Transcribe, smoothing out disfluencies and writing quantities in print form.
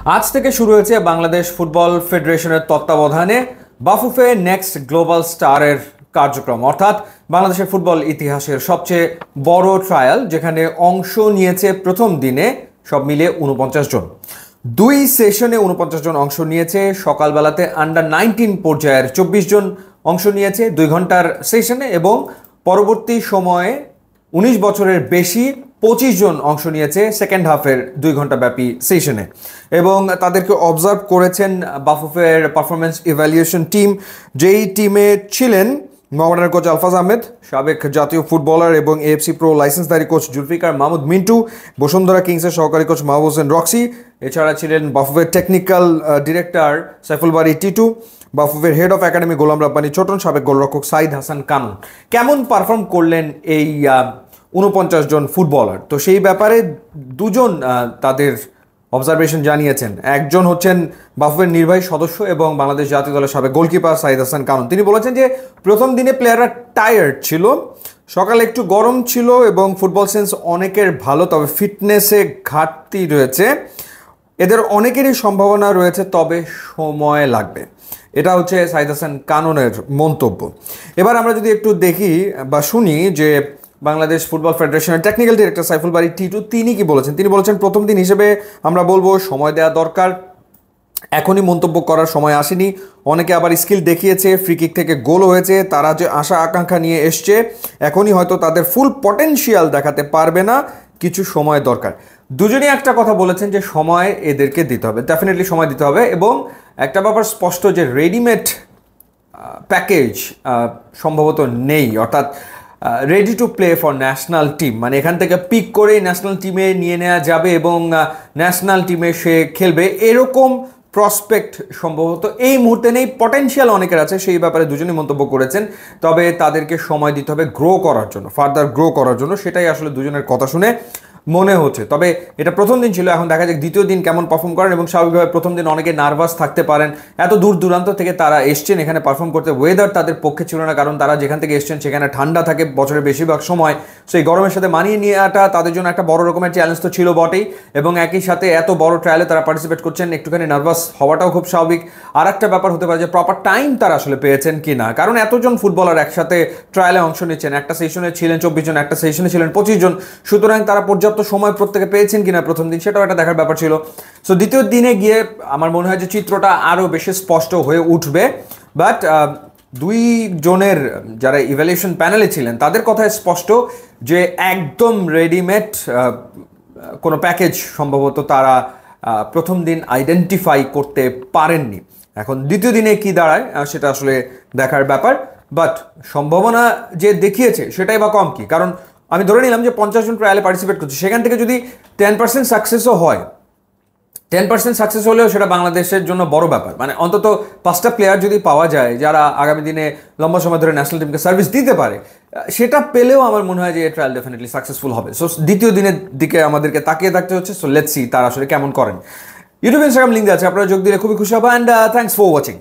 আজ থেকে শুরু হয়েছে বাংলাদেশ ফুটবল ফেডারেশনের তত্ত্বাবধানে বাফুফে নেক্সট গ্লোবাল স্টারের কার্যক্রম, অর্থাৎ বাংলাদেশের ফুটবল ইতিহাসের সবচেয়ে বড় ট্রায়াল, যেখানে অংশ নিয়েছে প্রথম দিনে সব মিলিয়ে 49 জন। দুই সেশনে 49 জন অংশ নিয়েছে। সকালবেলাতে আন্ডার-19 পর্যায়ের 24 জন অংশ নিয়েছে 2 ঘন্টার সেশনে, এবং পরবর্তী সময়ে 19 বছরের বেশি 25 জন অংশ নিয়েছে সেকেন্ড হাফের 2 ঘন্টা ব্যাপী সেশনে, এবং তাদেরকে অবজার্ভ করেছেন বাফুফের পারফরমেন্স ইভ্যালুয়েশন টিম, যেই টিমে ছিলেন মোহামেডানের কোচ আলফাজ আহমেদ, সাবেক জাতীয় ফুটবলার এবং এএফসি প্রো লাইসেন্সধারী কোচ জুলফিকার মাহমুদ মিন্টু, বসুন্ধরা কিংসের সহকারী কোচ মাহবুব হোসেন রক্সি, এছাড়া ছিলেন বাফুফের টেকনিক্যাল ডিরেক্টর সাইফুল বারী টিটু, বাফুফের head of academy Golam Rabbani Chhoton, সাবেক গোলরক্ষক সাইদ হাসান কানুন। কেমন পারফর্ম করলেন এই 49 জন ফুটবলার? তো সেই ব্যাপারে দুজন তাদের অবজারভেশন জানিয়েছেন। একজন হচ্ছেন বাফুফের নির্বাহী সদস্য এবং বাংলাদেশ জাতীয় দলের সাবেক গোলকিপার সাইদ হাসান কানুন। তিনি বলেছেন যে প্রথম দিনে প্লেয়াররা টায়ার্ড ছিল, সকালে একটু গরম ছিল এবং ফুটবল সেন্স অনেকের ভালো, তবে ফিটনেসে ঘাটতি রয়েছে। এদের অনেকেরই সম্ভাবনা রয়েছে, তবে সময় লাগবে। এটা হচ্ছে সাইদ হাসান কানুনের মন্তব্য। এবার আমরা যদি একটু দেখি বা শুনি যে বাংলাদেশ ফুটবল ফেডারেশনের টেকনিক্যাল ডিরেক্টর সাইফুল বারী টিটু তিনি কি বলেছেন। তিনি বলেছেন, প্রথম দিন হিসেবে আমরা বলবো সময় দেওয়া দরকার, এখনই মন্তব্য করার সময় আসেনি। অনেকে আবার স্কিল দেখিয়েছে, ফ্রি কিক থেকে গোল হয়েছে, তারা যে আশা আকাঙ্ক্ষা নিয়ে এসছে, এখনই হয়তো তাদের ফুল পটেনশিয়াল দেখাতে পারবে না, কিছু সময় দরকার। দুজনই একটা কথা বলেছেন যে সময় এদেরকে দিতে হবে, ডেফিনেটলি সময় দিতে হবে, এবং একটা ব্যাপার স্পষ্ট যে রেডিমেড প্যাকেজ সম্ভবত নেই, অর্থাৎ ready to play for national team, মানে এখান থেকে পিক করেই ন্যাশনাল টিমে নিয়ে নেওয়া যাবে এবং ন্যাশনাল টিমে সে খেলবে, এরকম প্রসপেক্ট সম্ভবত এই মুহূর্তে নেই। পটেনশিয়াল অনেকের আছে, সেই ব্যাপারে দুজনই মন্তব্য করেছেন, তবে তাদেরকে সময় দিতে হবে গ্রো করার জন্য, ফার্দার গ্রো করার জন্য। সেটাই আসলে দুজনের কথা শুনে মনে হচ্ছে। তবে এটা প্রথম দিন ছিল, এখন দেখা যাক দ্বিতীয় দিন কেমন পারফর্ম করেন, এবং স্বাভাবিকভাবে প্রথম দিন অনেকে নার্ভাস থাকতে পারেন। এত দূর দূরান্ত থেকে তারা এসছেন এখানে পারফর্ম করতে, ওয়েদার তাদের পক্ষে ছিল না, কারণ তারা যেখান থেকে এসছেন সেখানে ঠান্ডা থাকে বছরের বেশিরভাগ সময়। সেই গরমের সাথে মানিয়ে নেওয়াটা তাদের জন্য একটা বড় রকমের চ্যালেঞ্জ তো ছিল বটেই, এবং একই সাথে এত বড় ট্রায়ালে তারা পার্টিসিপেট করছেন, একটুখানি নার্ভাস হওয়াটাও খুব স্বাভাবিক। আর একটা ব্যাপার হতে পারে যে প্রপার টাইম তারা আসলে পেয়েছেন কি না, কারণ এতজন ফুটবলার একসাথে ট্রায়ালে অংশ নিচ্ছেন, একটা সেশনে ছিলেন 24 জন, একটা সেশনে ছিলেন 25 জন, সুতরাং তারা পর্যাপ্ত সময় প্রত্যেকে পেয়েছেন কিনা প্রথম দিন, সেটাও একটা দেখার ব্যাপার ছিল। সো দ্বিতীয় দিনে গিয়ে আমার মনে হয় যে চিত্রটা আরও বেশি স্পষ্ট হয়ে উঠবে। বাট দুই জনের যারা ইভ্যালুয়েশন প্যানেলে ছিলেন তাদের কথায় স্পষ্ট যে একদম রেডিমেড কোনো প্যাকেজ সম্ভবত তারা প্রথম দিন আইডেন্টিফাই করতে পারেননি। এখন দ্বিতীয় দিনে কি দাঁড়ায় সেটা আসলে দেখার ব্যাপার, বাট সম্ভাবনা যে দেখিয়েছে সেটাই বা কম কি, কারণ আমি ধরে নিলাম যে 50 জন ট্রায়ালে পার্টিসিপেট করছে, সেখান থেকে যদি 10% সাকসেসও হয়, 10% সাকসেস হলেও সেটা বাংলাদেশের জন্য বড় ব্যাপার। মানে অন্তত 5টা প্লেয়ার যদি পাওয়া যায় যারা আগামী দিনে লম্বা সময় ধরে ন্যাশনাল টিমকে সার্ভিস দিতে পারে, সেটা পেলেও আমার মনে হয় যে এই ট্রায়াল ডেফিনেটলি সাকসেসফুল হবে। সো দ্বিতীয় দিনের দিকে আমাদেরকে তাকিয়ে থাকতে হচ্ছে। সো লেটস সি তারা আসলে কেমন করেন। ইউটিউব ইনস্টাগ্রাম লিঙ্ক আছে, আপনারা যোগ দিলে খুবই খুশি হবো। And thanks for watching.